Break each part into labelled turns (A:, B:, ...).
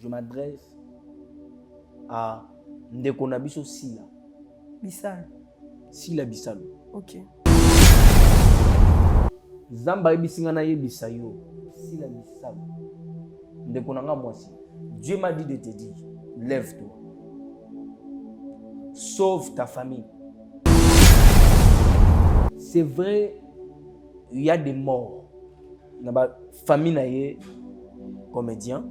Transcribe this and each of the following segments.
A: je m'adresse à Ndeko Nabiso Sila.
B: Bissal.
A: Sila Bissalo.
B: Ok.
A: Zamba Ebisinga na Yebisa yo. Sila Bissalo. Ndeko Nanga Mwasi. Dieu m'a dit de te dire, lève-toi. Sauve ta famille. C'est vrai, il y a des morts. Dans la famille naie comédien.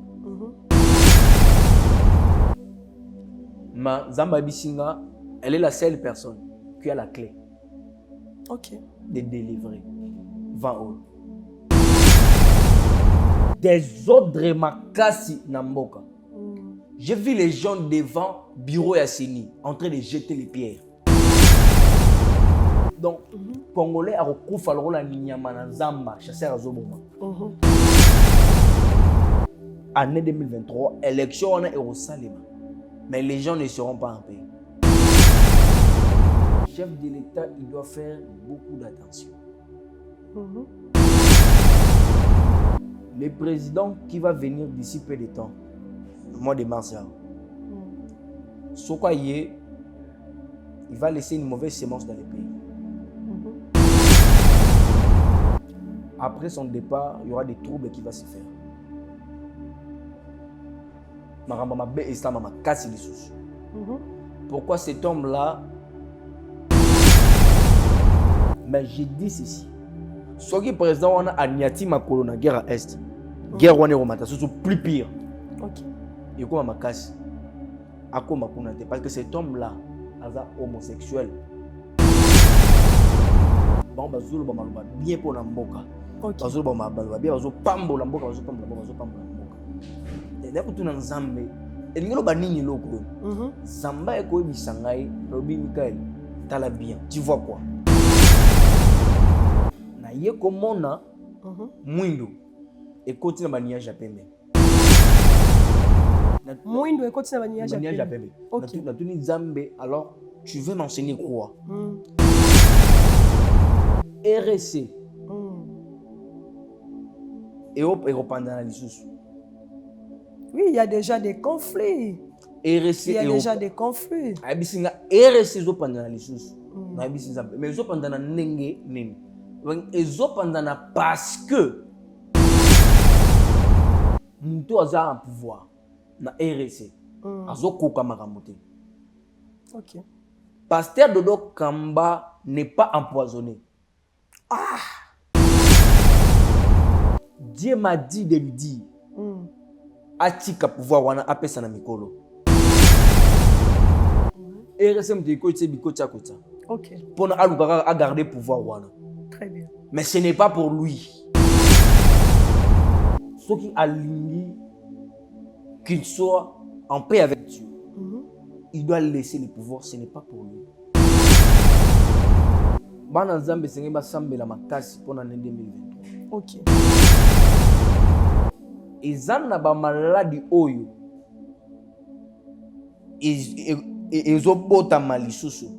A: Mais Zamba Bisinga, elle est la seule personne qui a la clé.
B: Ok.
A: De délivrer. 20 euros. Des ordres makasi Namboka. J'ai vu les gens devant bureau Yassini en train de jeter les pierres. Donc, Congolais a recouvert la Ninyamana Zamba, chasseur à Zoboma. Année 2023, élection on est au Salima. Mais les gens ne seront pas en paix. Le chef de l'État, il doit faire beaucoup d'attention. Le président qui va venir d'ici peu de temps, le mois de mars, Sokoye, il va laisser une mauvaise sémence dans le pays. Après son départ, il y aura des troubles qui vont se faire. Pourquoi cet homme-là? Mais j'ai dit ceci. Soit que le président on a Agnati Makolo na guerre à Est. Guerre on est au Mata, c'est plus pire.
B: Ok.
A: Et comme Makasi. Parce que cet homme-là, est homosexuel. Bon, bazulu ba bien pour la mboka. Bazulu ba bien bazo pambo la mboka, bazo pambo la mboka. Et là tout dans Zambé. Et ngelo ba nini loko. Zamba eko bisangai, lobi Mikael. Tala bien. Tu vois quoi? Na ye komona mwindo. Ekoti na baniya japembe.
B: Mwindo ekoti na baniya japembe.
A: Ok. Na tuni Zambé, alors tu veux m'enseigner quoi? RSC. Et pendant la lisusu.
B: Oui, il y a déjà des conflits.
A: RSC.
B: Il y a déjà des conflits.
A: Abisinga RSC zo pendant la lisusu. Na abisinga mais zo pendant na nenge nini. Zo pendant na parce que Mouto a un pouvoir na RSC. Azo koka makamote.
B: OK.
A: Pasteur Dodo Kamba n'est pas empoisonné. Dieu m'a dit de lui dire. Atika pouvoir wana apesa na mikolo. RSM de côté bikota kota.
B: OK.
A: Pour à garder pouvoir wana.
B: Très bien.
A: Mais ce n'est pas pour lui. Ceux qui alignent qu'il soit en paix avec Dieu. Il doit laisser le pouvoir, ce n'est pas pour lui. Bana Nzambe sengeba sambela makasi pour l'année 2023.
B: OK.
A: Ezana ba maladie oyo. Ezobota malisusu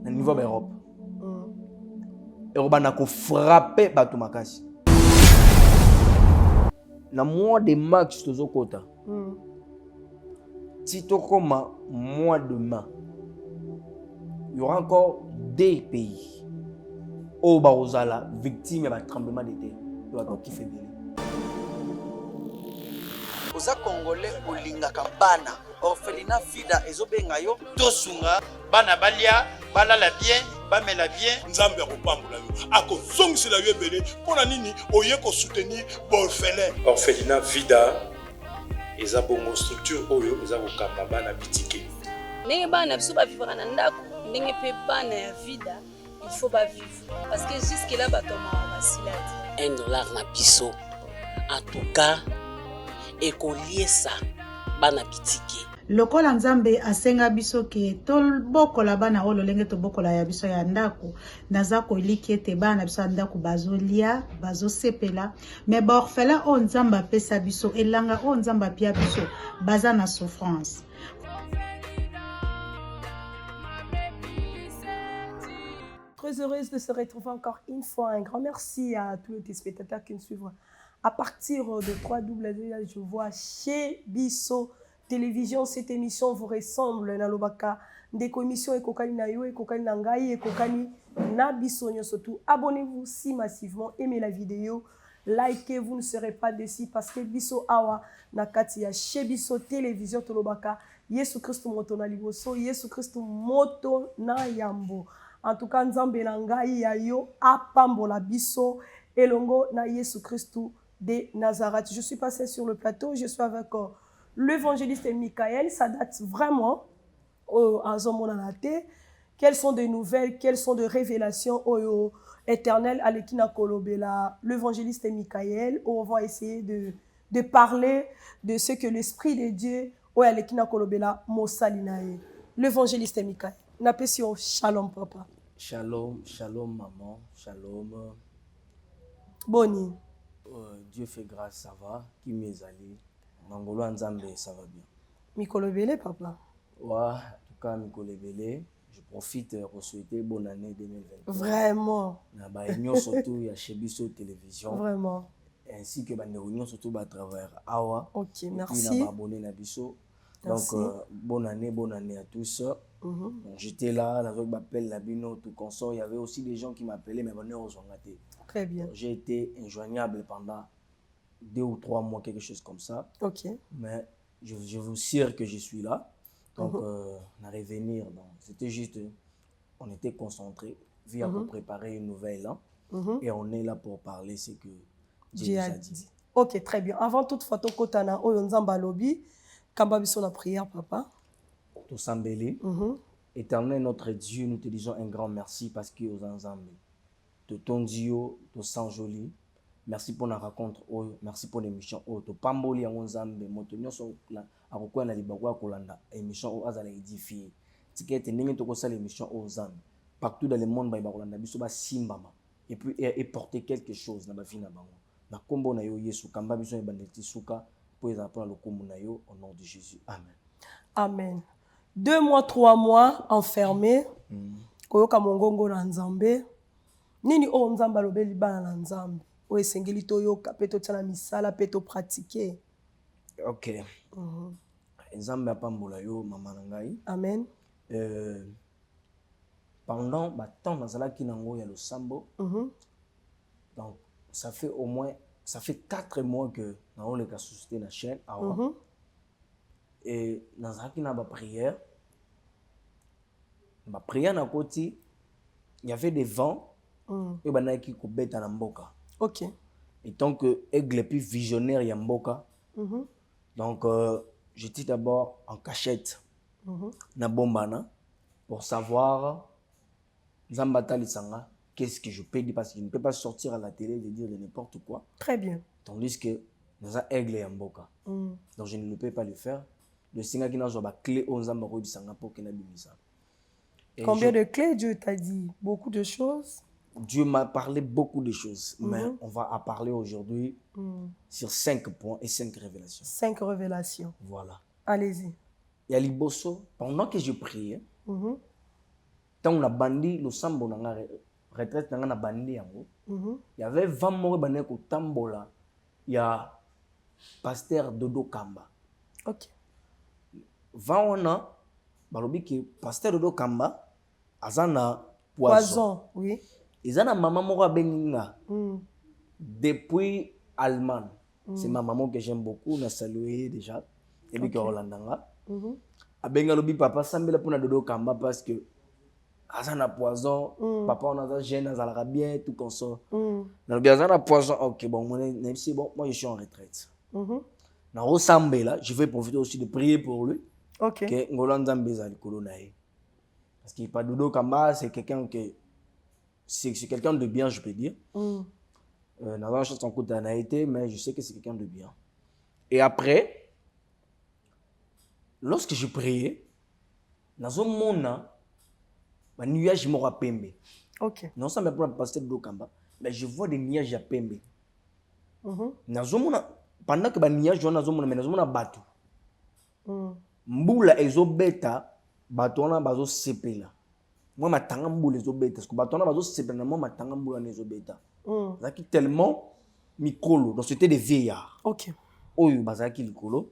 A: na niveau d'Europe. Europe na ko frapper bato makasi. Na mois de mars tozokota. Tito comme mois de mai. Il y aura encore 2 pays. Au Barozala, victime d'un tremblement de terre. Il y aura qui fait bien.
C: Oza Congolais olinga kampana. Orphelinat Fida ezobenga yo tosunga bana balia balala bien bamela bien
D: Nzambe akopambola yo akozongisela yo ebele mpona nini oye soutenir orphelin.
E: Orphelinat Vida eza bongo structure oyo eza kokamba bana bitike.
F: Ndenge bana biso bavivra na ndako ndenge pe bana ya Vida il faut ba vivre parce que jusque là batoma basilati $1 na biso en tout cas ekoliesa bana bitike.
G: Lokola Nzambe asenga biso ke tobokola bana oyo lolenge tobokola ya biso ya ndako naza koliki ete bana biso ya ndako bazolia bazosepela mais ba orphelin oyo Nzambe apesa biso elanga oyo Nzambe apia biso baza na souffrance.
B: Très heureuse de se retrouver encore une fois. Un grand merci à tous les téléspectateurs qui nous suivent à partir de 3W, je vois chez Bisso Télévision, cette émission vous ressemble. Nalobaka, des commissions et kokani na yo, et kokani na ngai, et kokani na Bisso surtout. Abonnez-vous si massivement, aimez la vidéo, likez, vous ne serez pas déçus parce que Bisso Awa Nakati ya chez Bisso Télévision Tolobaka, Yesu Christo moto na liboso, Yesu Christo moto na yambo. En tout cas, Nzambe na ngai ya yo apambola Bisso elongo na Yesu Christo de Nazareth. Je suis passé sur le plateau, je suis avec l'évangéliste Michael. Ça date vraiment à Zomonanate. Quelles sont des nouvelles, quelles sont des révélations éternelles à l'Ekina Kolobela, l'évangéliste Michael. On va essayer de parler de ce que l'Esprit de Dieu à l'Ekina Kolobela Mosalinae. L'évangéliste Michael. N'appelle shalom papa.
A: Shalom, shalom maman, shalom.
B: Boni.
A: Dieu fait grâce, ça va. Qui m'est allé? Mangolo Nzambe, ça va bien.
B: Mikolobele papa.
A: Ouais, en tout cas, Mikolobele. Je profite pour souhaiter bonne année 2023.
B: Vraiment.
A: Na ba union surtout ya chez Bisso Télévision.
B: Vraiment.
A: Ainsi que ba union surtout à travers Awa.
B: Ok,
A: et
B: merci.
A: puis na abonné na Bisso. Donc bonne année à tous. Donc, j'étais là, la zone m'appelle la bino tout consort. Il y avait aussi des gens qui m'appelaient mais bonne aux raté.
B: Très bien.
A: J'ai été injoignable pendant 2 ou 3 mois, quelque chose comme ça.
B: Ok.
A: Mais je vous assure que je suis là. Donc, on a revenir. C'était juste, on était concentrés, via pour préparer une nouvelle. Et on est là pour parler ce que Dieu nous a dit.
B: Ok, très bien. Avant toute photo, Kotana, Oyonzamba Lobby, Kamba Bisso la prière, papa.
A: Tout s'embellir. Éternel notre Dieu, nous te disons un grand merci parce que aux ensemble. De ton Dieu, de sang joli. Merci pour la rencontre, merci pour l'émission. To pamboli en Nzambe, motonyo so la akokwa na libakwa kolanda émission azala édifier. Tikete ndenge to ko sala émission aux Nzambe. Partout dans le monde ba kolanda biso ba simbama et puis et porter quelque chose na ba vie na bango. Na kombo na yo Yesu kamba biso e bandeti suka pour les apprendre le kombo na yo au nom de Jésus. Amen.
B: Amen. 2 mois, 3 mois enfermés. Koyoka mongongo na Nzambe. Nini o Nzamba lobeli bana na Nzambe. O esengeli to yoka pe to tsala misala pe to pratiquer.
A: OK. Nzambe apambola yo mama na ngai.
B: Amen.
A: Pendant temps nazalaki nango ya losambo. Donc ça fait 4 mois que na le ka suscité na chaîne awa. Et nazalaki na ba prière. Ma prière na koti, il y avait des vents et banaki ko beta na mboka.
B: OK.
A: Et tant que aigle plus visionnaire ya mboka. Donc j'étais d'abord en cachette na bombana pour savoir Zambata lisanga qu'est-ce que je peux dire parce que je ne peux pas sortir à la télé et dire de n'importe quoi.
B: Très bien.
A: Tandis que dans un aigle ya mboka. Donc je ne peux pas le faire. Le singa qui n'a pas clé aux Zamba ko bisanga pour que na bimisa.
B: Combien de clés Dieu t'a dit? Beaucoup de choses.
A: Dieu m'a parlé beaucoup de choses, mais on va en parler aujourd'hui sur 5 points et 5 révélations.
B: 5 révélations.
A: Voilà.
B: Allez-y.
A: Il y a Liboso, pendant que je priais, tant on a bandi le sambo na retraite na bandi yango. Il y avait 20 morts bané ko tambola. Il y a pasteur Dodo Kamba.
B: OK.
A: 20 ans, balobi que pasteur Dodo Kamba azana
B: poison, oui.
A: Ils ont maman moko benginga. Depuis Allemagne. C'est ma maman que j'aime beaucoup, on a salué déjà. Et puis que Rolandanga. Abenga lobi papa sambela pona Dodo Kamba parce que azana poison, papa on a gêne azala bien tout comme ça. Na lobi azana poison, OK bon, même si bon, moi je suis en retraite. Na Rosambela, je vais profiter aussi de prier pour lui.
B: OK.
A: Que Ngolanda Mbeza likolo nae. Parce qu'il pas Dodo Kamba, c'est quelqu'un que c'est quelqu'un de bien, je peux dire. Dans la chance en coup d'ana été, mais je sais que c'est quelqu'un de bien. Et après, lorsque je priais, dans un monde, un nuage m'a pembe.
B: OK.
A: Non ça me prend pasteur Dodo Kamba, mais je vois des nuages à pembe. Dans un monde, pendant que les nuages sont dans un monde, mais dans un monde batu. Mbula ezobeta batona bazo sepela. Moi matanga mbula ezobeta parce que batona bazo sepela moi matanga mbula ezobeta. Zaki tellement mikolo donc c'était des vieillards
B: Ok.
A: oyo bazalaki likolo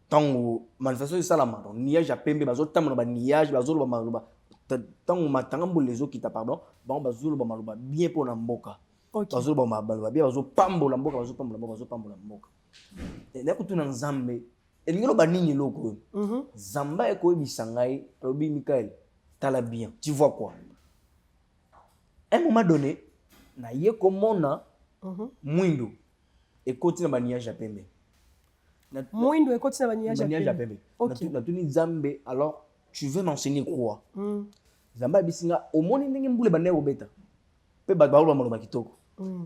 A: ntango manifestation esalama donc niage ya pembe bazotambola baniage bazoloba maloba ntango matanga mbula ezokita pardon bango bazoloba maloba bien mpo na mboka bazoloba maloba bien bazopambola mboka bazopambola mboka nakotuna nzambe elingi loba nini eloko oyo nzambe ekoyebisa ngai alobi Mikael tala bien tu vois quoi un moment donné naye komona mwindo ekoti na baniage ya pembe
B: mwindo ekoti na baniage ya pembe
A: natuni nzambe alors tu veux m'enseigner quoi nzambe abisinga omoni ndenge mbula bandeko kobeta mpe bato baloba maloba kitoko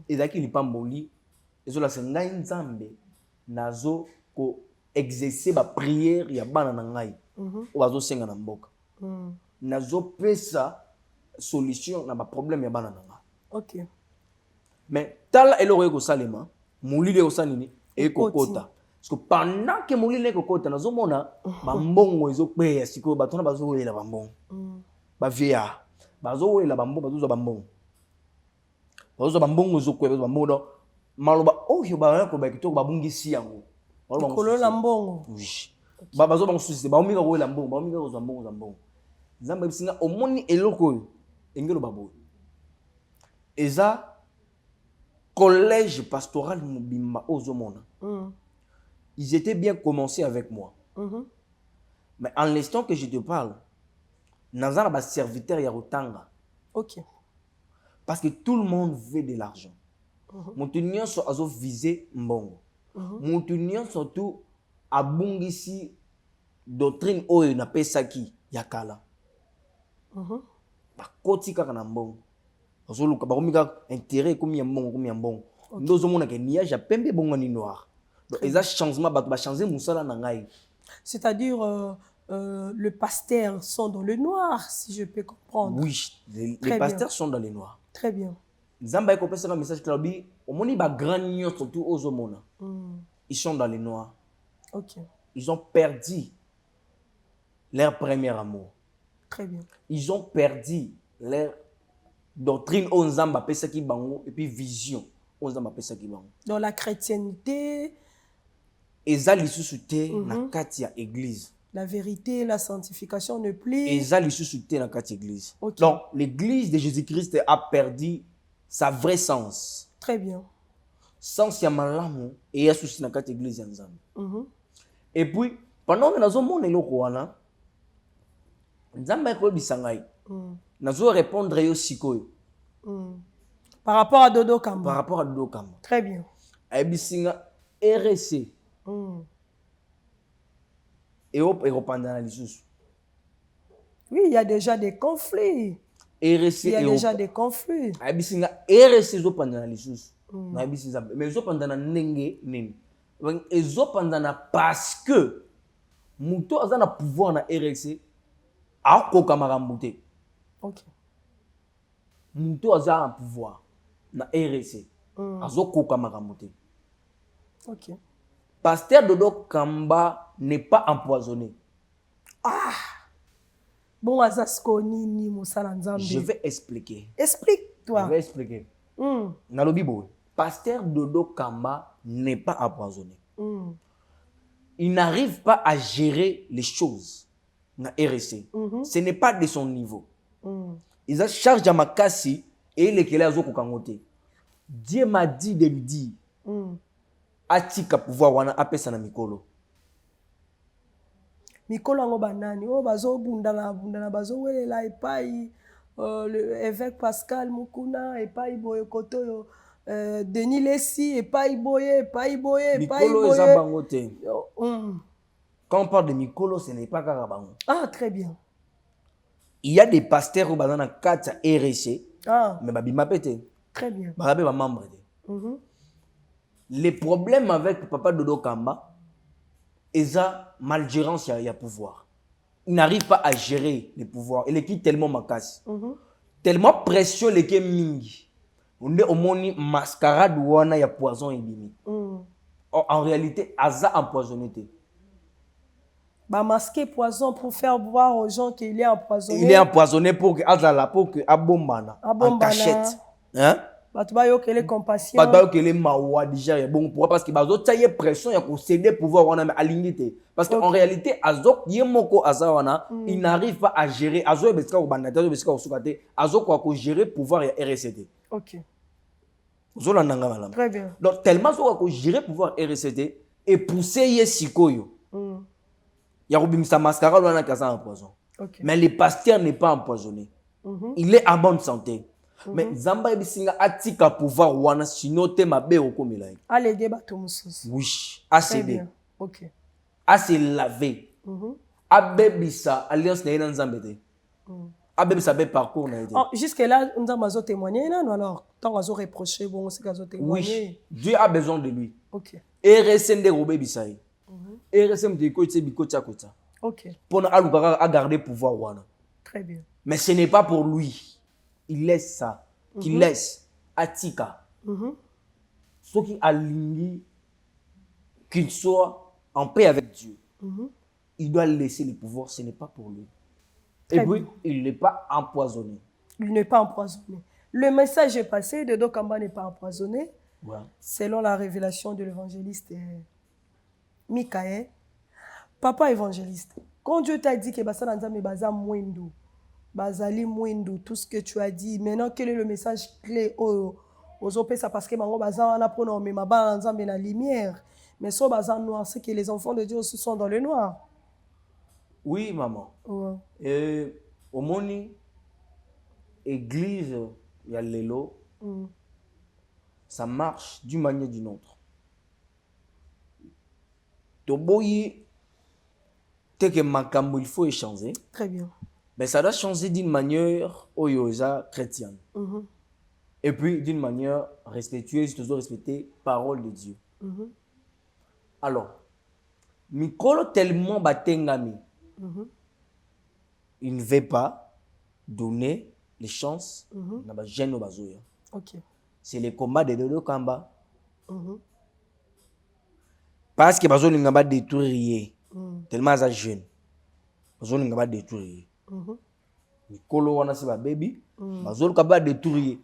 A: ezalaki lipamboli ezolakisa ngai nzambe nazo ko exercer bapriere ya bana na ngai oyo bazosenga na mboka nazopesa solution na baproblème ya bana na ngai
B: ok
A: mais tala eloko ekosalema molili ekosala nini ekokota parce que pendant que molili ekokota nazomona bambongo ezokweya sikoyo bato na bazowelela bambongo bavieillard bazowelela bambongo bazozwa bambongo ezokweya bazozwa bambongo donc maloba oyo bayakoloba kitoko babungisi yango
B: kolola mbongo
A: bazoba ngosusi baomika kowela mbongo baomika kozwa mbongo za mbongo nzambe ebisinga omoni eloko oyo engeloba boye eza collège pastoral mobimba ozomona ils étaient bien commencés avec moi mais en l'instant que je te parle naza na baserviteur ya kotanga
B: ok
A: parce que tout le monde veut de l'argent moto nyonso azovise mbongo moto nyonso tu abungisi doctrine oyo napesaki ya kala bakoti kaka na mbongo bazoluka bakomi kaka intérêt ekomi ya mbongo nde ozomonaka niage ya pembe ebongwani noir donc eza changement bato bachange mosala na ngai
B: c'est-à-dire le pasteur sont dans le noir si je peux comprendre
A: oui les pasteurs sont dans le noir
B: très bien
A: nzambe ayekopesaka message talobi omoni bagrand nyonso tu ozomona ils sont dans le noir
B: ok
A: ils ont perdu leur premier amour
B: très bien
A: ils ont perdu leur doctrine oyo nzambe apesaki bango et puis vision oyo nzambe apesaki bango
B: dans la chrétienté
A: eza lisusu te na kati ya église
B: la vérité la sanctification ne plus
A: eza lisusu te na kati ya église donc l'église de Jésus-Christ a perdu sa vrai sens
B: très bien
A: sens ya malamu eya susi na kati ya église ya nzambe et puis pendant que nazomona eloko wana nzambe akoyebisa ngai nazo répondre yo sikoyo
B: par rapport à Dodo Kamba
A: par rapport à Dodo Kamba
B: très bien
A: ayebisinga RC ekopandana lisusu
B: oui il y a déjà des conflits
A: RC
B: il y a déjà des conflits
A: ayebisinga RC ezopandana lisusu nayebisi nzambe mais ezopandana ndenge nini ezopandana parce que moto aza na pouvoir na RC akoka makambo te
B: ok
A: moto aza na pouvoir na RC azokoka makambo te
B: ok
A: pasteur Dodo Kamba n'est pas empoisonné
B: bon azasko nini mosala nzambe
A: je vais expliquer
B: explique-toi
A: je vais expliquer nalobi boye pasteur Dodo Kamba n'est pas empoisonné il n'arrive pas à gérer les choses na RC ce n'est pas de son niveau ils ont charge à makasi et les kele azokoka ngo te Dieu m'a dit de lui dire atika pouvoir wana apesa na mikolo
B: yango banani oyo bazobundana bazowelela epai le évêque Pascal Mukuna epai boye koto oyo Denis Lessi epai boye
A: mikolo eza bango te quand on parle de mikolo ce n'est pas kaka bango
B: très bien
A: il y a des pasteurs oyo baza na kati ya RC mais babima pe te
B: très bien
A: baza pe bamembre te les problèmes avec papa Dodo Kamba eza malgérance ya pouvoir il n'arrive pas à gérer les pouvoirs il est tellement makasi tellement pression leke mingi nde omoni mascarade wana ya poison ebimi en réalité aza empoisonné te
B: masquer poison pour faire voir aux gens qu'il est empoisonné
A: il est empoisonné pour que azala pour que abombana en cachette
B: bato bayokele compassion
A: bato bayokele mawa déjà ya bon pourquoi parce que bazotia ye pression ya kocéder pouvoir wana mais alingi te parce que en réalité azok ye moko aza wana il n'arrive pas à gérer azoyeba esika kobanda te azoyeba esika kosuka te azokoka kogérer pouvoir ya RCT.
B: ok
A: ozolanda nga malamu
B: très bien
A: donc tellement azokoka kogérer pouvoir RCT et pousser ye sikoyo ya kobimisa mascara wana kaza en poison.
B: ok
A: Mais le pasteur n'est pas empoisonné. Il est en bonne santé. Mais Zamba ebisinga atika pouvoir wana sino te mabe okomela.
B: alege bato mosusu
A: Oui,
B: très
A: ACB.
B: bien ok
A: A se laver. Abebisa alliance na yena nzambe te. Abebisa be parcours na yete.
B: jusque là nzambe azo témoigner nano alors tant azo reprocher bon c'est azo témoigner
A: Oui, Dieu a besoin de lui.
B: ok
A: RSC nde robebisa ye. RSC mte ko tse bikota kota.
B: ok
A: Pour à garder pouvoir wana.
B: très bien
A: Mais ce n'est pas pour lui. Il laisse ça. Qu'il laisse. Atika. Ce qui aligné, qu'il soit en paix avec Dieu. Il doit laisser le pouvoir. Ce n'est pas pour lui.
B: Très
A: Et puis,
B: bien.
A: il n'est pas empoisonné.
B: il n'est pas empoisonné le message est passé de Dokamba n'est pas empoisonné
A: Voilà.
B: selon la révélation de l'évangéliste Michael papa évangéliste quand Dieu t'a dit que basala nzambe baza mwendo bazali mwendo tout ce que tu as dit maintenant quel est le message clé aux opesa parce que bango baza wana pona omema bana nzambe na lumière mais so baza noir c'est que les enfants de Dieu aussi sont dans le noir
A: Oui, maman.
B: ouais.
A: Et au moni, église, il y a l'élo. Ça marche d'une manière ou d'une autre. Toboyi, tel que makambo, il faut échanger.
B: très bien
A: Mais ça doit changer d'une manière oyosa chrétienne. Et puis d'une manière respectueuse, toujours respecter parole de Dieu. Alors, Mikolo tellement batengami, il ne veut pas donner les chances na ba jeune au bazoya.
B: ok
A: C'est le combat de Dodo Kamba. Parce que bazo linga ba détruire tellement za jeune. Bazo linga ba détruire. Mikolo wana se ba baby, bazo linga ba détruire.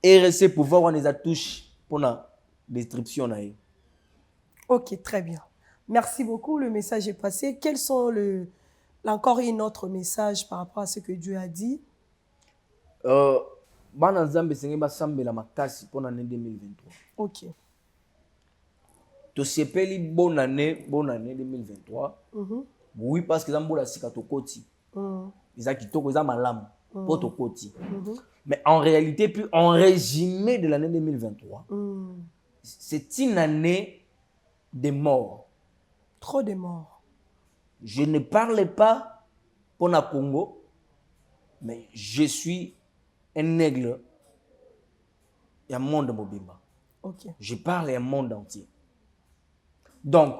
A: RC pouvoir wana za touche pour la destruction na ye.
B: ok très bien merci beaucoup le message est passé quels sont encore une autre message par rapport à ce que Dieu a dit
A: Bana nzambe senge basambela makasi pour l'année 2023.
B: ok
A: To sepeli bonne année 2023. Oui parce que zambola sika to koti. Ils a kitoko za malamu pour to koti. Mais en réalité puis en résumé de l'année 2023. C'est une année de mort.
B: trop de morts
A: Je ne parle pas pour la Congo, mais je suis un aigle. Il y a un monde mobimba.
B: ok
A: Je parle à un monde entier. Donc,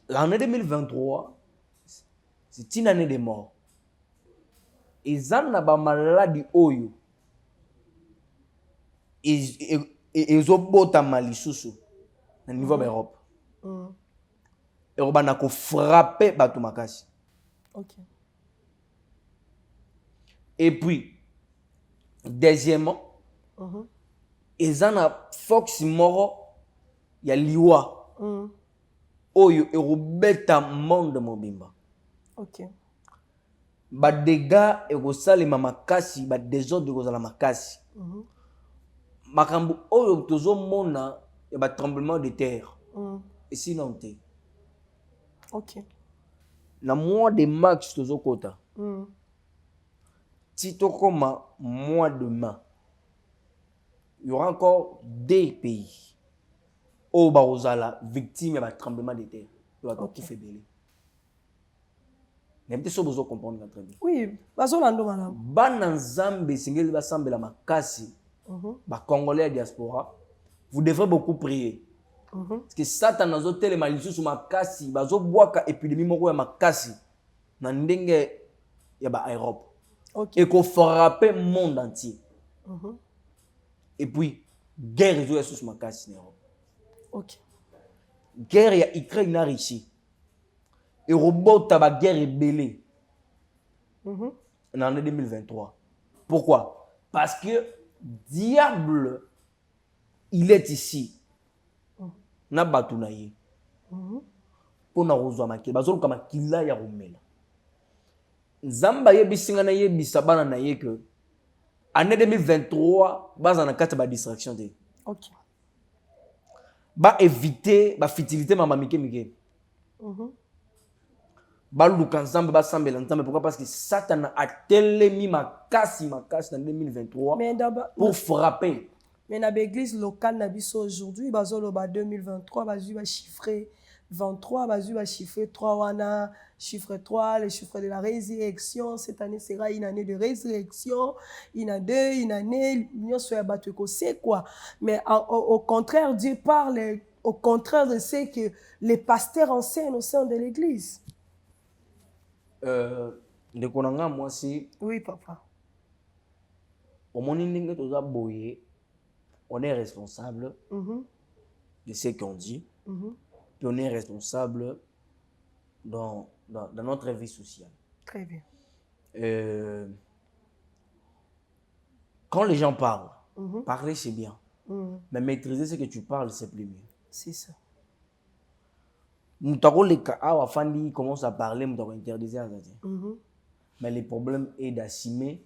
A: l'année 2023, c'est une année de mort. Et ça n'a pas maladie oyo. Ils ont beau malisusu au niveau de l'Europe. Et on a frappé bato makasi.
B: ok
A: Et puis, deuxièmement, ils ont fox moro ya liwa. Oyo erobeta monde mobimba.
B: ok
A: Ba dégâts ekosalema makasi, ba désordre ekozala makasi. Makambo oyo tozomona ya ba tremblement de terre. Et sinon te.
B: ok
A: Na mois de mars tozokota. Si tokoma mois de mai, il y aura encore 2 pays où bazala victime ya tremblement de terre. Il va tout faiblir. N'importe ce que vous comprendre très bien.
B: oui bazolando malamu
A: Bana nzambe singeli basambela makasi. Ba Congolais diaspora, vous devrez beaucoup prier. Parce que Satan azo telema lisusu makasi, bazo boaka épidémie moko ya makasi na ndenge ya ba Europe.
B: ok
A: Et qu'on frapper le monde entier. Et puis guerre ezo sous makasi na Europe.
B: ok
A: Guerre ya Ukraine na Russie. Et robot ta ba guerre belée. En année 2023. Pourquoi? Parce que diable, il est ici. Na batu na ye. Pour na rozwa makila. Bazolo kama makila ya rumela. Nzamba ye bisinga na ye bisabana na ye que année 2023 baza na kati ba distraction de.
B: OK.
A: Ba éviter ba futilité mama mike mike. Ba luka nzambe ba sambela nzambe pourquoi parce que Satan a telemi makasi en 2023 pour frapper.
B: Mais dans l'église locale na biso aujourd'hui bazolo ba 2023 bazu ba chiffré 23 bazu ba chiffré 3 wana chiffre 3 le chiffre de la résurrection. Cette année sera une année de résurrection, une année nyonso ya bato ko c'est quoi. Mais au contraire Dieu parle au contraire de ce que les pasteurs enseignent au sein de l'église.
A: Ndeko nanga moi si
B: Oui papa.
A: Au moni ndenge toza boye on est responsable de ce qu'on dit. Puis on est responsable dans notre vie sociale.
B: Très bien.
A: Quand les gens parlent, parler c'est bien. Mais maîtriser ce que tu parles, c'est plus mieux.
B: C'est ça.
A: Moutako les cas où Afandi commence à parler, moutako interdire. Mais le problème est d'assumer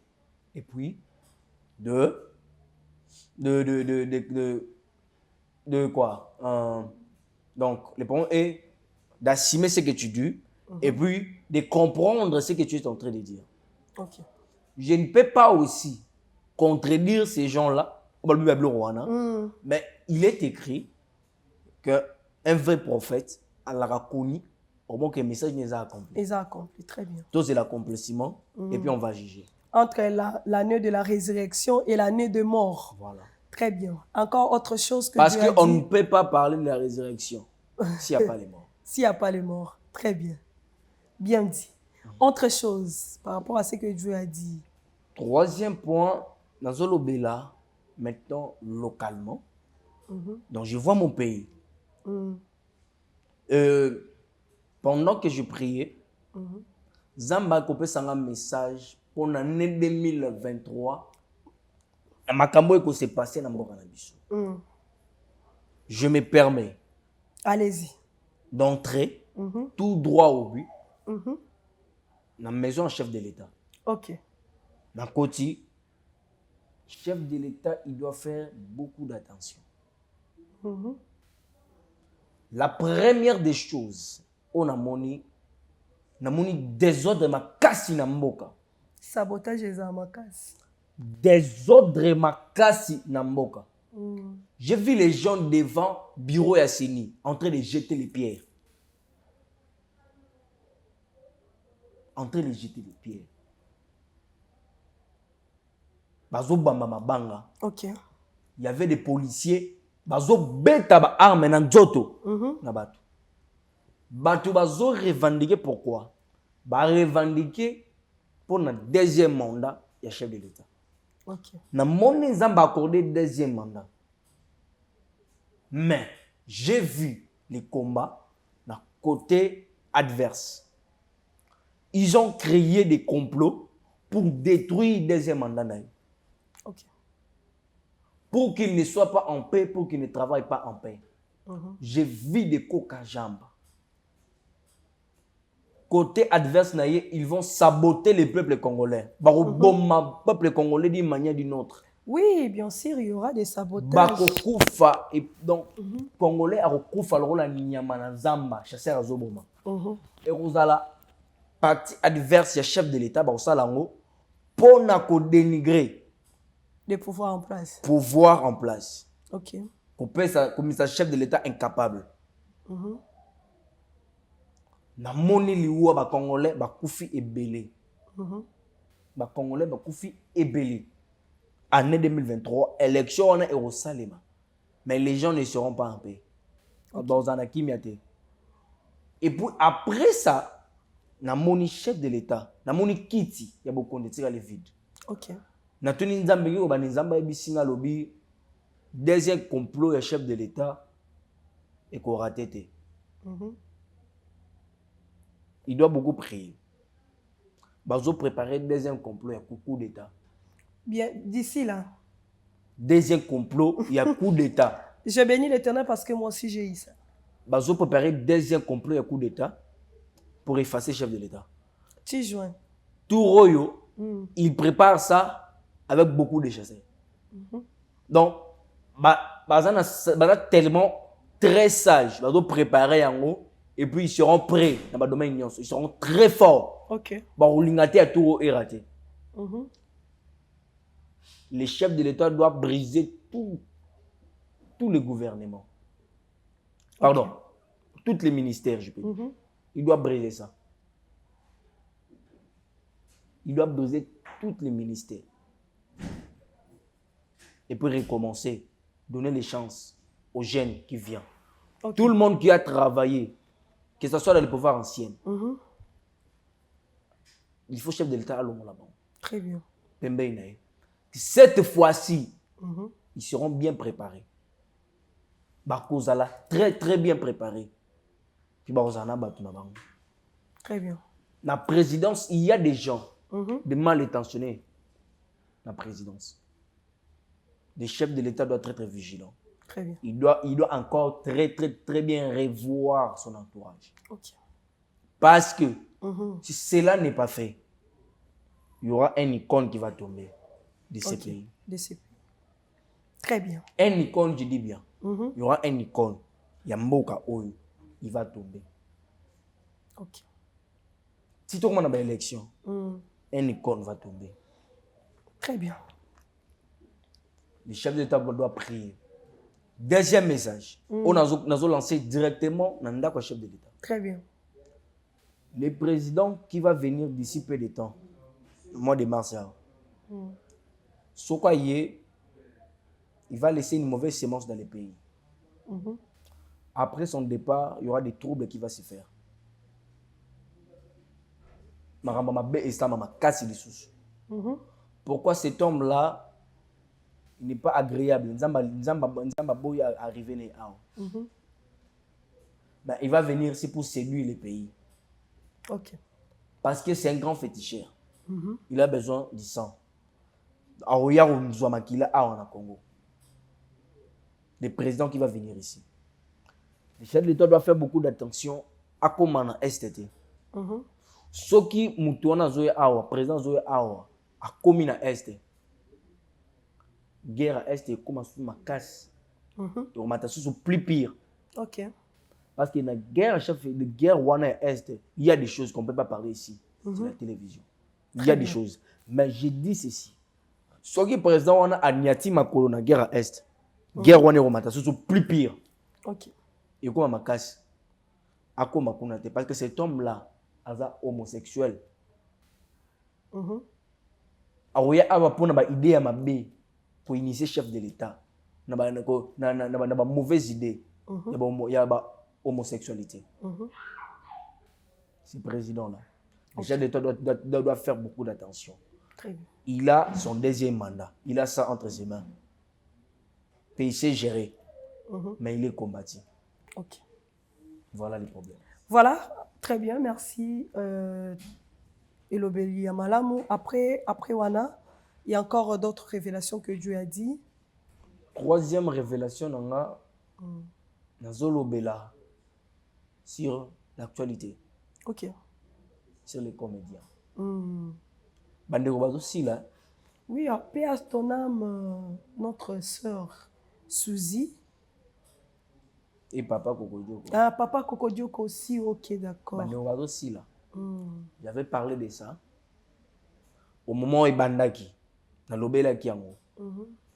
A: et puis de quoi donc le problème est d'assumer ce que tu dis et puis de comprendre ce que tu es en train de dire.
B: OK.
A: Je ne peux pas aussi contredire ces gens-là, mais il est écrit que un vrai prophète a connu au moins que le message n'est pas accompli.
B: Ils ont accompli, très bien.
A: Tout c'est l'accomplissement et puis on va juger.
B: Entre l'année de la résurrection et l'année de mort.
A: Voilà.
B: Très bien. Encore autre chose que
A: parce
B: Dieu a
A: qu'on
B: dit.
A: ne peut pas parler de la résurrection s'il n'y a pas les morts.
B: S'il n'y a pas les morts. Très bien. Bien dit. Autre chose par rapport à ce que Dieu a dit.
A: Troisième point, dans Zolobela, maintenant localement. Donc je vois mon pays. Pendant que je priais, Zamba a coupé un message pour l'année 2023. Makambo eko s'est passé dans mboka na biso. Je me permets.
B: Allez-y.
A: D'entrer tout droit au but dans la maison en chef de l'État.
B: OK.
A: Dans Koti, chef de l'État, il doit faire beaucoup d'attention. La première des choses, on a moni désordre makasi na mboka.
B: Sabotage des amakasi.
A: Désordre makasi na mboka. J'ai vu les gens devant bureau ya Seni en train de jeter les pierres. En train de jeter les pierres. Bazo bamba mabanga.
B: OK.
A: Il y avait des policiers. Bazo beta ba arme na njoto. Na bato. Bato bazo revendiquer pourquoi? Ba revendiquer pour le deuxième mandat ya chef de l'État.
B: OK.
A: Na moni Nzamba accordé deuxième mandat. Mais j'ai vu les combats d'un côté adverse. Ils ont créé des complots pour détruire le deuxième mandat.
B: OK.
A: Pour qu'ils ne soient pas en paix, pour qu'ils ne travaillent pas en paix. J'ai vu des coca jambes. Côté adverse, ils vont saboter le peuple congolais. Le peuple congolais d'une manière ou d'une autre.
B: Oui, bien sûr, il y aura des sabotages.
A: Bakokufa et donc congolais a kokufa le la nyama na Nzamba chasseur azoboma. Et rozala parti adverse chef de l'État ba osalango pour na ko dénigrer
B: des pouvoirs en place.
A: Pouvoir en place.
B: OK.
A: Comme ça chef de l'État incapable. Na moni liwa ba congolais ba kufi ebele. Ba congolais ba kufi ebele. Année 2023, élection on a Erosalema. Mais les gens ne seront pas en paix. Dans un akimiate. Et puis après ça, na moni chef de l'État, na moni kiti, il y a beaucoup de tirs à le vide.
B: OK.
A: Na tuni nzambe yo ba nzamba bisinga lobi deuxième complot ya chef de l'État et qu'on raté. Il doit beaucoup prier. Bazo préparer deuxième complot ya coup d'État.
B: Bien, d'ici là,
A: Deuxième complot, il y a coup d'État.
B: Je bénis l'Éternel parce que moi aussi j'ai eu ça.
A: Ils ont préparé deuxième complot, il y a coup d'État pour effacer le chef de l'État.
B: Tu joins.
A: Tout Royo, il prépare ça avec beaucoup de chasseurs. Donc, ils tellement très sages, ils ont préparé en haut et puis ils seront prêts dans le domaine. Ils seront très forts.
B: Ok.
A: Les chefs de l'État doivent briser tous les gouvernements. Pardon, tous les ministères, je peux dire. Ils doivent briser ça. Ils doivent briser tous les ministères. Et puis recommencer, donner les chances aux jeunes qui viennent. Tout le monde qui a travaillé, que ce soit dans le pouvoir ancien, il faut chef de l'État à l'homme là-bas.
B: Très bien.
A: Cette fois-ci, ils seront bien préparés. Bakozala, très très bien préparés. Puis
B: très bien.
A: La présidence, il y a des gens, des mal intentionnés. La présidence. Les chefs de l'État doivent être très vigilants.
B: Très bien.
A: Il doit encore très très très bien revoir son entourage. Parce que si cela n'est pas fait, il y aura une icône qui va tomber de ces pays.
B: De ces pays. Très bien.
A: Une icône, je dis bien. Il y aura une icône. Il y a Mboka Oyo. Il va tomber.
B: Ok.
A: Si tout le monde a une élection, une icône va tomber.
B: Très bien.
A: Les chefs d'État doivent prier. Deuxième message. On a lancé directement dans le chef de l'État.
B: Très bien.
A: Le président qui va venir d'ici peu de temps, le mois de mars, il va laisser une mauvaise sémence dans le pays. Après son départ, il y aura des troubles qui vont se faire. Pourquoi cet homme-là, il n'est pas agréable? Il va venir ici pour séduire le pays. Parce que c'est un grand féticheur. Il a besoin du sang. Le président qui va venir ici. Le chef de l'État doit faire beaucoup d'attention à comment on a STT. Ce qui moutouna zoé awa, président zoé awa, a commis na Est. Guerre à Est, comme on ma casse. On m'a tassé plus pire. Parce que dans la guerre, chef de guerre wana Est, il y a des choses qu'on ne peut pas parler ici, sur la télévision. Il y a des choses. Mais je dis ceci. Ce qui est président wana a niati makolo na guerre à Est. Guerre wana on m'a tassé plus pire. Et comme ma casse. Parce que cet homme-là, est homosexuel. Il y a une idée à ma bé pour initier chef de l'État. Il y a une mauvaise idée. Il y a une homosexualité. Ce président-là, le chef de l'État doit faire beaucoup d'attention. Il a son deuxième mandat. Il a ça entre ses mains. Puis il sait gérer. Mais il est combattu. Voilà les problèmes.
B: Voilà, très bien, merci. Elobeli Amalamu. Après Wana, il y a encore d'autres révélations que Dieu a dit.
A: Troisième révélation, Nazolobela sur l'actualité. Sur les comédiens. Bandeko aussi là.
B: Oui, paix à ton âme, notre sœur Suzy.
A: Et papa Kokodioko.
B: Ah, papa Kokodioko aussi, ok, d'accord.
A: Bandeko aussi là. J'avais parlé de ça. Au moment où Bandaki, dans l'obéla qui a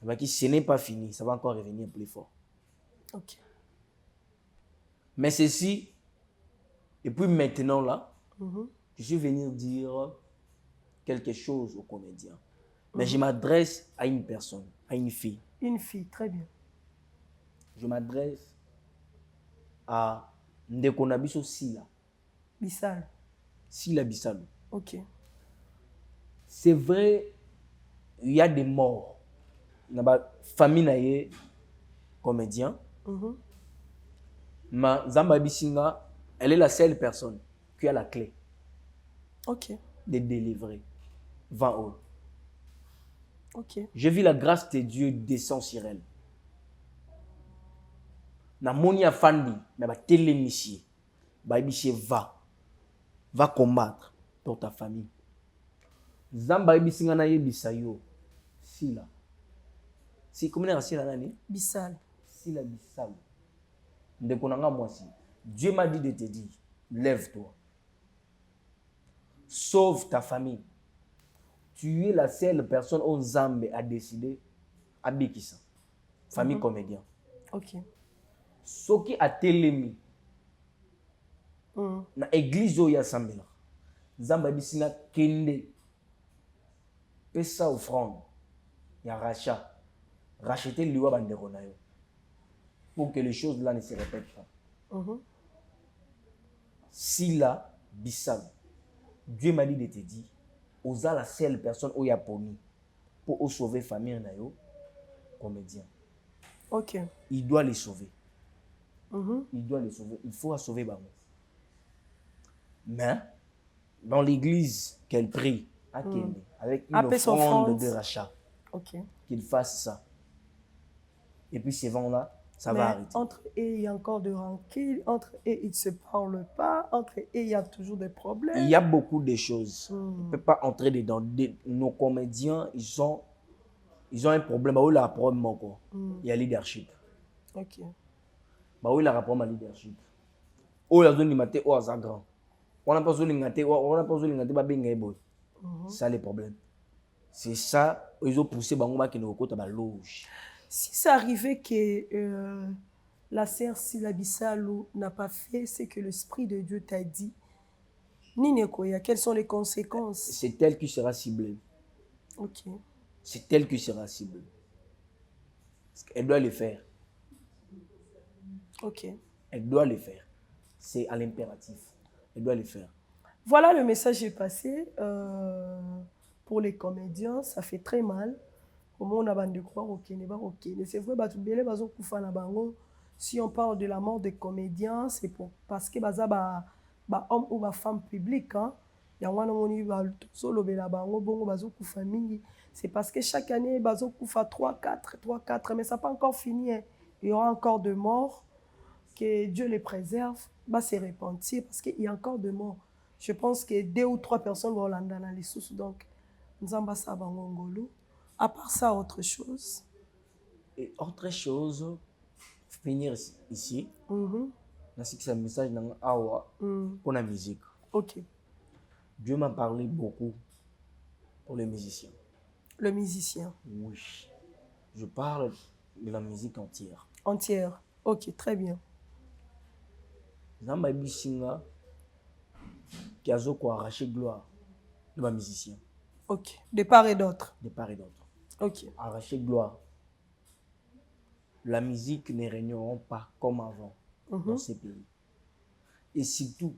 A: ce n'est pas fini, ça va encore revenir plus fort. Mais ceci, et puis maintenant là, je suis venu dire quelque chose aux comédiens. Mais je m'adresse à une personne, à une fille.
B: Une fille, très bien.
A: Je m'adresse à Ndekonabiso Sila.
B: Bissal.
A: Sila Bissalo. C'est vrai, il y a des morts. Dans la famille naye comédien. Mais Zamba Bissinga, elle est la seule personne qui a la clé. De délivrer. 20 euros.
B: Ok.
A: J'ai vu la grâce de Dieu descendre sur elle. Na moni afandi, mais ba télémissier. Ba ibiché va combattre pour ta famille. Zamba ibisinga na yebisa yo. Sila. Si comment on sila nani?
B: Bissal.
A: Sila bisal. Ndeko nanga mwasi. Dieu m'a dit de te dire, lève-toi. Sauve ta famille. Tu es la seule personne où Nzambe a décidé à Bikisa. Famille comédien.
B: Ok.
A: Soki a telemi. Na église où ya sambela. Nzambe bisinga kende. Pesa offrande. Ya rachat. Racheter liwa bandeko na yo. Pour que les choses là ne se répètent pas. Sila Bissal. Dieu m'a dit de te dire, osa la seule personne où il y a poni pour sauver la famille na yo, comédien.
B: Ok.
A: Il doit les sauver. Il doit les sauver. Il faut sauver Bango. Mais, dans l'église qu'elle prie, à Kende, avec une offrande de rachat, qu'il fasse ça. Et puis ces vents-là, ça va arrêter.
B: Entre eux, il y a encore de rancune. Entre eux, ils ne se parlent pas. Entre eux, il y a toujours des problèmes.
A: Il y a beaucoup de choses. On ne peut pas entrer dedans. Nos comédiens, ils ont un problème. Il y a un problème. Il y a leadership.
B: Ok.
A: Il y a un problème de leadership. Il y a un grand. On n'a pas besoin de ça le problème. C'est ça, ils ont poussé Bangouma qui nous côté à la loge.
B: Si ça arrivait que la sœur Sila Bissalo n'a pas fait ce que l'Esprit de Dieu t'a dit, Ninekoya, quelles sont les conséquences?
A: C'est elle qui sera ciblée.
B: Ok.
A: C'est elle qui sera ciblée. Elle doit le faire.
B: Ok.
A: Elle doit le faire. C'est à l'impératif. Elle doit le faire.
B: Voilà, le message est passé. Pour les comédiens, ça fait très mal. Au moins, on a de croire au Kénéba, au Kéné. C'est vrai, si on parle de la mort des comédiens, c'est parce que les hommes ou les femmes publiques, c'est parce que chaque année, ils ont 3, 4, mais ça n'a pas encore fini. Il y aura encore de morts. Que Dieu les préserve, c'est repentir parce qu'il y a encore de morts. Je pense que 2 ou 3 personnes vont l'entendre dans les sous. Donc, nous avons ça à À part ça, autre chose.
A: Et autre chose, finir ici. C'est un message dans Awa pour la musique.
B: Ok.
A: Dieu m'a parlé beaucoup pour les musiciens.
B: Le musicien.
A: Oui. Je parle de la musique entière.
B: Entière. Ok, très bien.
A: Zamba Bissinga qui a arraché gloire de ma musicien.
B: Ok. De part et d'autre.
A: De part et d'autre.
B: Ok.
A: Arracher gloire. La musique ne régneront pas comme avant dans ces pays. Et surtout,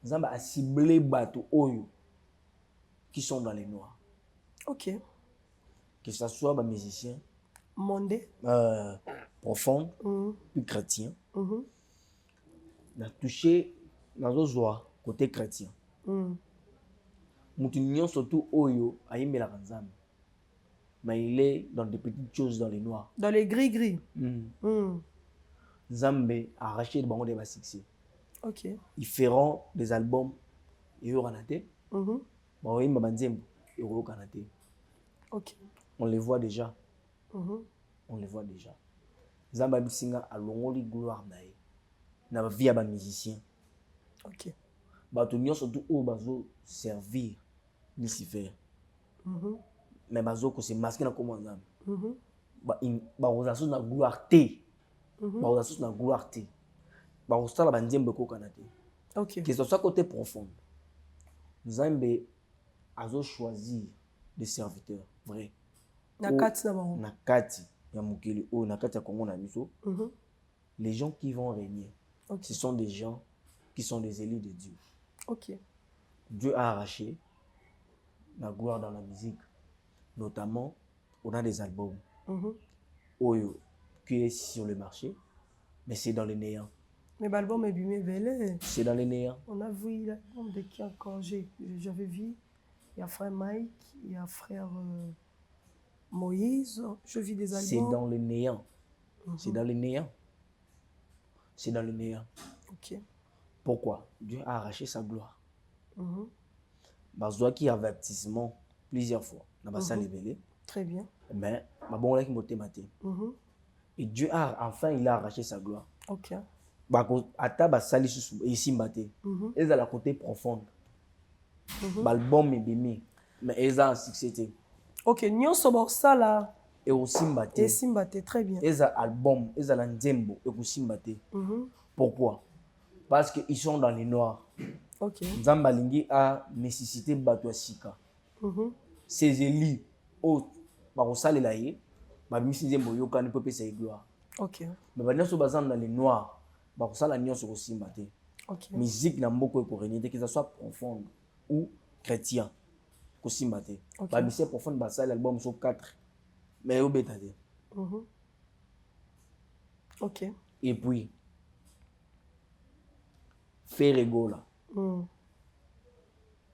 A: Zamba a ciblé bateau Oyo qui sont dans les noirs.
B: Ok.
A: Que ce soit des musiciens
B: mondé,
A: profonds, puis chrétiens. On a touché dans nos joies côté chrétien. Moutinyon surtout Oyo a aimé la Nzambe. Mais il est dans des petites choses dans les noirs.
B: Dans les gris-gris.
A: Nzambe a arraché le bango de succès.
B: Ok.
A: Ils feront des albums et ils
B: Ok.
A: On les voit déjà. On les voit déjà. Nzambe Bisinga a longoli gloire nae. Na vie à musicien.
B: Ok.
A: Bato surtout au bazo servir Lucifer. Mais bazo ko se masquer na comme Nzambe. Ba ozaso na gloire te. Ba ozaso na gloire te. Ba osala ba nzembe ko kanate.
B: Ok.
A: Que ce soit côté profond. Nzambe azo choisir des serviteurs vrai.
B: Nakati na bango.
A: Nakati ya mukili o nakati ya Congo na biso. Les gens qui vont régner. Ce sont des gens qui sont des élus de Dieu.
B: Ok.
A: Dieu a arraché la gloire dans la musique. Notamment, on a des albums Oyo qui est sur le marché, mais c'est dans les néants.
B: Mais l'album est bien belé.
A: C'est dans les néants.
B: On a vu l'album de qui encore j'avais vu. Il y a frère Mike, il y a frère Moïse, je vis des
A: C'est
B: aliments.
A: dans le néant. C'est dans le néant. C'est dans le néant.
B: Ok.
A: Pourquoi? Dieu a arraché sa gloire.
B: Mhm.
A: Bazwa qui avertissement plusieurs fois. N'a pas ça révélé.
B: Très bien.
A: Mais bon là qui m'a maté. Et Dieu a enfin il a arraché sa gloire.
B: Ok.
A: Bako ata basali sous ici maté. Et à la côté profonde. L'album est béni. Mais ils ont un succès.
B: Ok, nyonso ça là.
A: Et aussi mbaté.
B: Et Simbate, très bien.
A: Ils ont album, ils ont l'endembo et aussi mbaté. Pourquoi? Parce qu'ils sont dans les noirs.
B: Ok.
A: Zambalingi a nécessité batwa sika. Ces élus au barosale la ye, ba misize moyoka ne peut pas se gloire.
B: Ok.
A: Mais ba nyoso bazam dans les noirs, barosala nyoso aussi mbaté.
B: Ok.
A: Musique na mboko ko renité que ça soit profonde ou chrétien. Aussi mbaté. Ba musique profonde ba sala album sur 4. Mais au bétade.
B: Ok.
A: Et puis faire gola.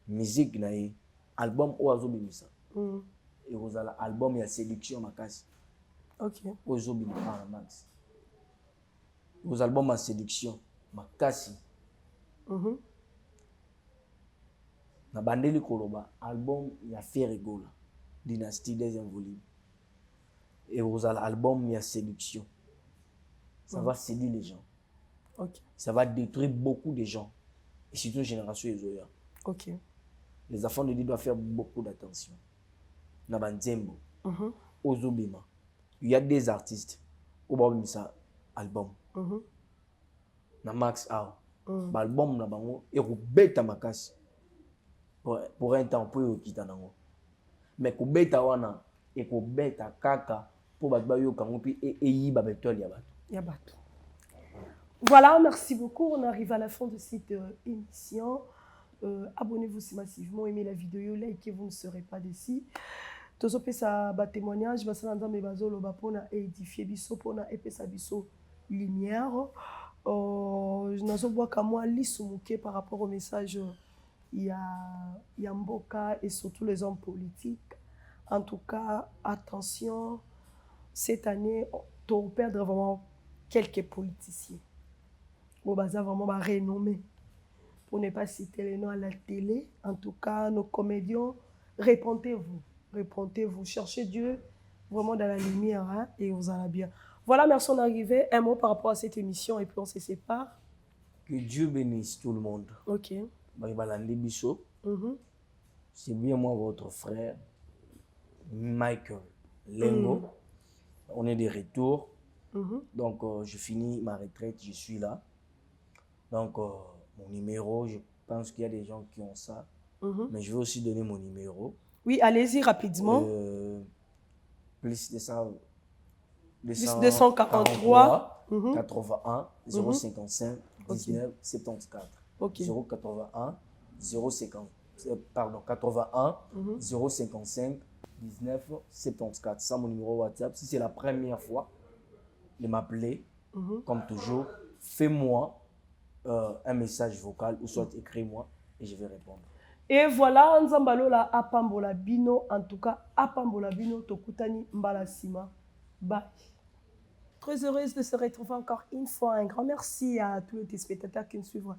A: Musique na ye, album oazo bimisa. Et vous avez album ya séduction makasi.
B: Ok.
A: Ozo bimisa max. Vos albums en séduction makasi. Na bandeli koloba album ya faire gola. Dynastie deuxième volume. Et vous avez album ya séduction. Ça va séduire les gens.
B: Ok.
A: Ça va détruire beaucoup de gens. Et surtout une génération Ezoya.
B: Ok.
A: Les enfants de Dieu doivent faire beaucoup d'attention. Nabandembo. Ozobima. Il y a des artistes. Obabimisa album. Na Max Ao. Album na bango. Et beta makasi. Pour un temps, pour quitter nango. Mais ko beta wana. Et ko beta kaka. Pour batbayo kangopi et yiba betol yabato.
B: Yabato. Voilà, merci beaucoup. On arrive à la fin de cette émission. Abonnez-vous si massivement, aimez la vidéo, likez, vous ne serez pas déçus. Tous les ça témoignage, parce que nous avons édifié biso, pour épesa biso lumière. Nous avons comme moi l'issumuke par rapport au message il y a Mboka et surtout les hommes politiques. En tout cas, attention, cette année, on perdre vraiment quelques politiciens. On va vraiment renommé. Pour ne pas citer les noms à la télé, en tout cas, nos comédiens, répondez-vous. Répondez-vous. Cherchez Dieu vraiment dans la lumière hein, et vous allez bien. Voilà, merci d'arriver. Un mot par rapport à cette émission et puis on se sépare.
A: Que Dieu bénisse tout le monde.
B: Ok.
A: C'est bien moi, votre frère, Michael Lengo. On est de retour. Donc, je finis ma retraite, je suis là. Donc, mon numéro, je pense qu'il y a des gens qui ont ça. Mais je vais aussi donner mon numéro.
B: Oui, allez-y rapidement.
A: Plus de ça.
B: 243
A: 81 055 19 74.
B: Ok.
A: 081 050 pardon 81 055 19 74. C'est mon numéro WhatsApp. Si c'est la première fois de m'appeler, comme toujours, fais-moi un message vocal ou soit écris-moi et je vais répondre.
B: Et voilà, Nzambalola apambola bino, en tout cas, apambola bino, tokutani mbala sima. Bye. Très heureuse de se retrouver encore une fois. Un grand merci à tous les téléspectateurs qui nous suivent.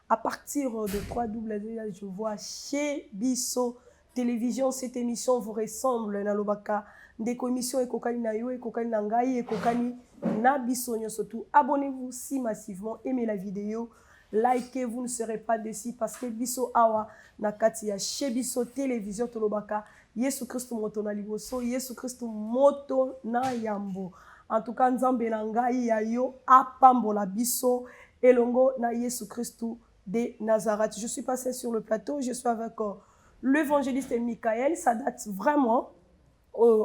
B: À partir de 3W, je vois chez Bisso Télévision, cette émission vous ressemble. Nalobaka, des commissions et kokani na yo, et kokani na ngai, et kokani na Bisso surtout. Abonnez-vous si massivement, aimez la vidéo. Likez, vous ne serez pas déçus parce que Bisso Awa Nakati ya chez Bisso Télévision Tolobaka. Yesu Christo moto na liboso, Yesu Christo moto na yambo. En tout cas, Nzambe na ngai ya yo apambola Bisso elongo na Yesu Christo de Nazareth. Je suis passé sur le plateau, je suis avec l'évangéliste Michael. Ça date vraiment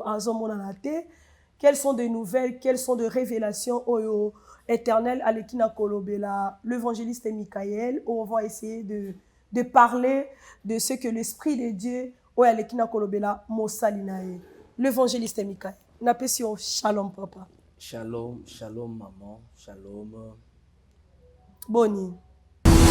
B: à Zomonanate. Quelles sont des nouvelles, quelles sont des révélations éternelles à l'Ekina Kolobela, l'évangéliste Michael. On va essayer de parler de ce que l'Esprit de Dieu à l'Ekina Kolobela Mosalinae. L'évangéliste Michael. N'appelle shalom papa.
A: Shalom, shalom maman, shalom.
B: Boni.